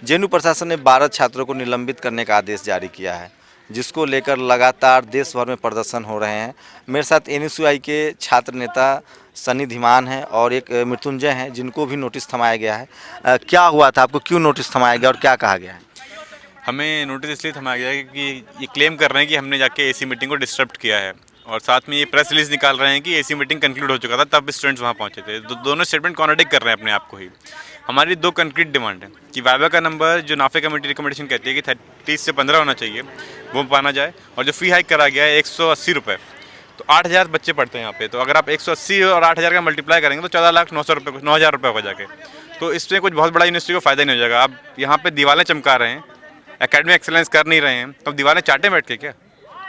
JNU प्रशासन ने 12 छात्रों को निलंबित करने का आदेश जारी किया है, जिसको लेकर लगातार देश भर में प्रदर्शन हो रहे हैं। मेरे साथ एनएसयूआई के छात्र नेता सनी धीमान हैं और एक मृत्युंजय हैं, जिनको भी नोटिस थमाया गया है। क्या हुआ था, आपको क्यों नोटिस थमाया गया और क्या कहा गया है? हमें नोटिस इसलिए थमाया गया है कि ये क्लेम कर रहे हैं कि हमने जाके एसी मीटिंग को डिस्टर्ब किया है, और साथ में ये प्रेस रिलीज निकाल रहे हैं कि एसी मीटिंग कंक्लूड हो चुका था तब स्टूडेंट्स वहाँ पहुँचे थे। दोनों स्टेटमेंट कॉन्ट्रडिक्ट कर रहे हैं अपने आप को ही। हमारी 2 कंक्रीट डिमांड है कि वाइवा का नंबर जो नाफे कमेटी रिकमेंडेशन कहती है कि 30 से 15 होना चाहिए, वो पाना जाए, और जो फ़ी हाइक करा गया है 180 रुपये, तो 8000 बच्चे पढ़ते हैं यहाँ पे, तो अगर आप 180 और 8000 का मल्टीप्लाई करेंगे तो 14,09,000 रुपये 9,000 रुपये हो जाके, तो इससे कुछ बहुत बड़ा यूनिवर्सिटी को फ़ायदा नहीं हो जाएगा। आप यहाँ पे दीवारें चमका रहे हैं, एकेडमिक एक्सेलेंस कर नहीं रहे हैं, तो दीवारें चाटे बैठ के क्या?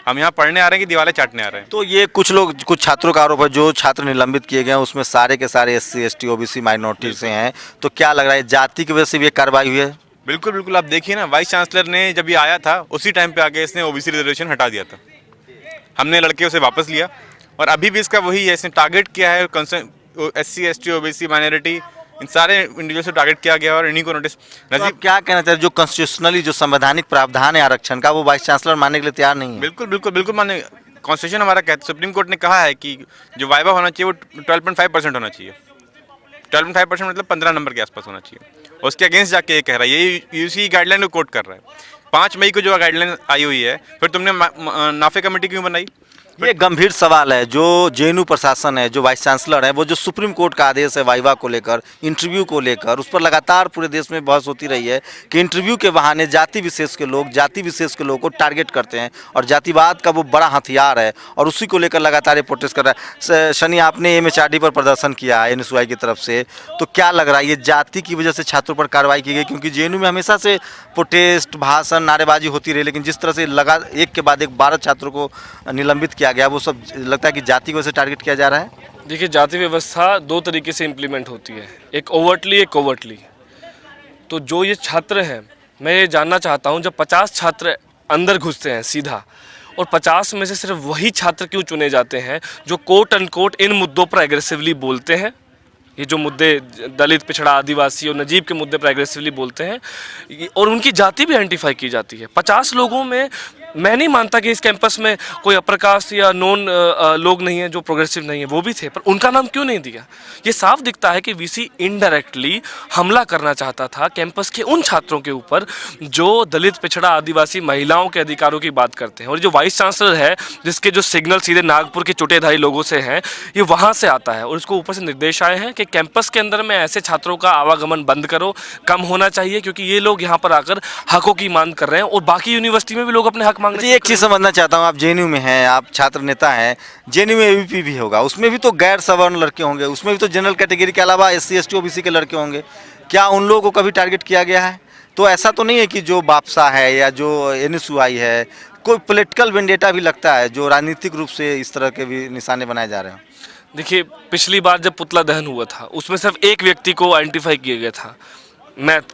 हम यहाँ पढ़ने आ रहे हैं कि दीवारें चाटने आ रहे हैं? तो ये कुछ छात्रों का आरोप है, जो छात्र निलंबित किए गए हैं उसमें सारे के सारे SC ST OBC माइनॉरिटी से हैं। तो क्या लग रहा है, जाति की वजह से भी ये कार्रवाई हुई है? बिल्कुल बिल्कुल, आप देखिए ना, वाइस चांसलर ने जब ये आया था उसी टाइम पे आके इसने OBC रिजर्वेशन हटा दिया था। हमने लड़के उसे वापस लिया, और अभी भी इसका वही है, इसने टारगेट किया है SC ST OBC माइनॉरिटी, इन सारे इंडिविजुअल से टारगेट किया गया और इन्हीं को नोटिस। तो आप क्या कहना चाहते हैं, जो कॉन्स्टिट्यूशनली जो संवैधानिक प्रावधान है आरक्षण का, वो वाइस चांसलर मानने के लिए तैयार नहीं है? बिल्कुल बिल्कुल बिल्कुल माने, कॉन्स्टिट्यूशन हमारा कहता है, सुप्रीम कोर्ट ने कहा है कि जो वाइवा होना चाहिए वो 12.5% होना चाहिए। 12.5% मतलब 15 नंबर के आसपास होना चाहिए। उसके अगेंस्ट जाके ये कह रहा है, ये यूसी गाइडलाइन को कोट कर रहा है। 5 मई को जो गाइडलाइन आई हुई है, फिर तुमने नाफे कमेटी क्यों बनाई? ये गंभीर सवाल है। जो जेएनयू प्रशासन है, जो वाइस चांसलर है, वो जो सुप्रीम कोर्ट का आदेश है वाइवा को लेकर, इंटरव्यू को लेकर, उस पर लगातार पूरे देश में बहस होती रही है कि इंटरव्यू के बहाने जाति विशेष के लोगों को टारगेट करते हैं, और जातिवाद का वो बड़ा हथियार है, और उसी को लेकर लगातार ये प्रोटेस्ट कर रहा है। शनि, आपने MHRD पर प्रदर्शन किया है एनएसयूआई की तरफ से, तो क्या लग रहा है, ये जाति की वजह से छात्रों पर कार्रवाई की गई? क्योंकि जेएनयू में हमेशा से प्रोटेस्ट, भाषण, नारेबाजी होती रही, लेकिन जिस तरह से एक के बाद एक 12 छात्रों को निलंबित किया गया, वो सब लगता है कि जाति की वजह से टारगेट किया जा रहा है। देखिए, जाति व्यवस्था 2 तरीके से इम्प्लीमेंट होती है, एक ओवर्टली, एक कोवर्टली। तो जो ये छात्र हैं, मैं ये जानना चाहता हूँ, जब 50 छात्र अंदर घुसते हैं सीधा, और 50 में से सिर्फ वही छात्र क्यों चुने जाते हैं जो कोट अनकोट इन मुद्दों पर एग्रेसिवली बोलते हैं? ये जो मुद्दे दलित, पिछड़ा, आदिवासी और नजीब के मुद्दे पर एग्रेसिवली बोलते हैं, और उनकी जाति भी आइडेंटिफाई की जाती है। 50 लोगों में मैं नहीं मानता कि इस कैंपस में कोई अपर कास्ट या नॉन लोग नहीं है जो प्रोग्रेसिव नहीं है, वो भी थे, पर उनका नाम क्यों नहीं दिया? ये साफ दिखता है कि वीसी इनडायरेक्टली हमला करना चाहता था कैंपस के उन छात्रों के ऊपर जो दलित, पिछड़ा, आदिवासी, महिलाओं के अधिकारों की बात करते हैं। और जो वाइस चांसलर है, जिसके जो सिग्नल सीधे नागपुर के चुटेधारी लोगों से हैं, ये वहाँ से आता है, और उसको ऊपर से निर्देश आए हैं कि कैंपस के अंदर में ऐसे छात्रों का आवागमन बंद करो, कम होना चाहिए, क्योंकि ये लोग यहाँ पर आकर हकों की मांग कर रहे हैं, और बाकी यूनिवर्सिटी में भी लोग अपने हक मांग रहे हैं। एक चीज़ समझना चाहता हूँ, आप जेएनयू में हैं, आप छात्र नेता हैं, जेएनयू में ABP भी होगा, उसमें भी तो गैर सवर्ण लड़के होंगे, उसमें भी तो जनरल कैटेगरी के अलावा SC ST OBC के लड़के होंगे। क्या उन लोगों को कभी टारगेट किया गया है? तो ऐसा तो नहीं है कि जो बापसा है या जो एनएसयूआई है, कोई पॉलिटिकल वेंडेटा भी लगता है, जो राजनीतिक रूप से इस तरह के भी निशाने बनाए जा रहे हैं? देखिए, पिछली बार जब पुतला दहन हुआ था, उसमें सिर्फ एक व्यक्ति को आइडेंटिफाई किया गया था,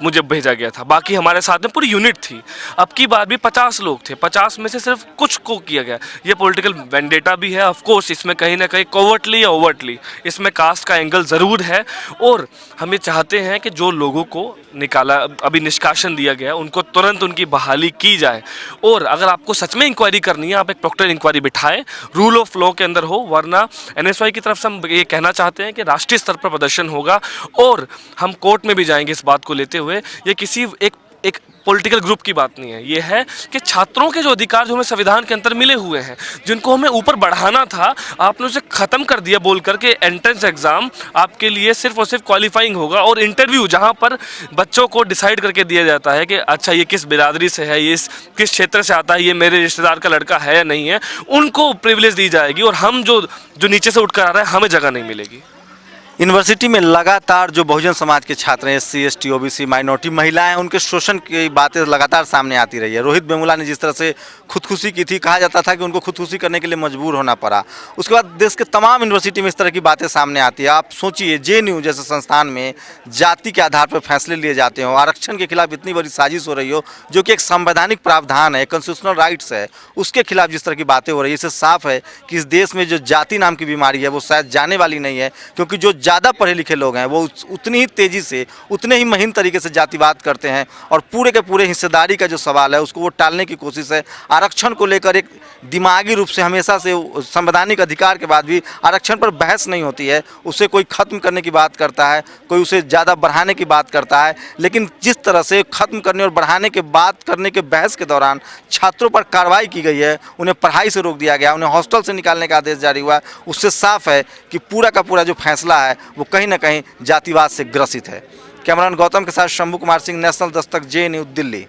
मुझे भेजा गया था, बाकी हमारे साथ में पूरी यूनिट थी। अब की बार भी 50 लोग थे, 50 में से सिर्फ कुछ को किया गया। ये पॉलिटिकल वेंडेटा भी है, ऑफ कोर्स इसमें कहीं ना कहीं कोवर्टली या ओवर्टली इसमें कास्ट का एंगल ज़रूर है, और हम ये चाहते हैं कि जो लोगों को निकाला, अभी निष्कासन दिया गया, उनको तुरंत उनकी बहाली की जाए। और अगर आपको सच में इंक्वायरी करनी है, आप एक प्रॉक्टर इंक्वायरी बिठाएं, रूल ऑफ लॉ के अंदर हो, वरना एनएसयूआई की तरफ से हम ये कहना चाहते हैं कि राष्ट्रीय स्तर पर प्रदर्शन होगा, और हम कोर्ट में भी जाएंगे इस बात को लेते हुए। ये किसी एक पॉलिटिकल ग्रुप की बात नहीं है, ये है कि छात्रों के जो अधिकार जो हमें संविधान के अंदर मिले हुए हैं, जिनको हमें ऊपर बढ़ाना था, आपने उसे ख़त्म कर दिया बोल करके एंट्रेंस एग्ज़ाम आपके लिए सिर्फ और सिर्फ क्वालिफाइंग होगा, और इंटरव्यू जहां पर बच्चों को डिसाइड करके दिया जाता है कि अच्छा ये किस बिरादरी से है, ये किस क्षेत्र से आता है, ये मेरे रिश्तेदार का लड़का है या नहीं है, उनको प्रिविलेज दी जाएगी, और हम जो नीचे से उठकर आ रहे हैं, हमें जगह नहीं मिलेगी। यूनिवर्सिटी में लगातार जो बहुजन समाज के छात्र हैं, SC ST OBC माइनॉरिटी, महिलाएं, उनके शोषण की बातें लगातार सामने आती रही है। रोहित वेमुला ने जिस तरह से खुदकुशी की थी, कहा जाता था कि उनको खुदकुशी करने के लिए मजबूर होना पड़ा। उसके बाद देश के तमाम यूनिवर्सिटी में इस तरह की बातें सामने आती है। आप सोचिए, जेएनयू जैसे संस्थान में जाति के आधार पर फैसले लिए जाते हो, आरक्षण के खिलाफ इतनी बड़ी साजिश हो रही हो, जो कि एक संवैधानिक प्रावधान है, कॉन्स्टिट्यूशनल राइट्स है, उसके खिलाफ जिस तरह की बातें हो रही है, इससे साफ है कि इस देश में जो जाति नाम की बीमारी है वो शायद जाने वाली नहीं है, क्योंकि जो ज़्यादा पढ़े लिखे लोग हैं वो उतनी ही तेज़ी से, उतने ही महीन तरीके से जातिवाद करते हैं और पूरे के पूरे हिस्सेदारी का जो सवाल है उसको वो टालने की कोशिश है। आरक्षण को लेकर एक दिमागी रूप से हमेशा से संवैधानिक अधिकार के बाद भी आरक्षण पर बहस नहीं होती है, उसे कोई ख़त्म करने की बात करता है, कोई उसे ज़्यादा बढ़ाने की बात करता है। लेकिन जिस तरह से ख़त्म करने और बढ़ाने के बात करने के बहस के दौरान छात्रों पर कार्रवाई की गई है, उन्हें पढ़ाई से रोक दिया गया, उन्हें हॉस्टल से निकालने का आदेश जारी हुआ, उससे साफ है कि पूरा का पूरा जो फैसला है वो कहीं ना कहीं जातिवाद से ग्रसित है। कैमरामैन गौतम के साथ शंभू कुमार सिंह, नेशनल दस्तक, JNU, दिल्ली।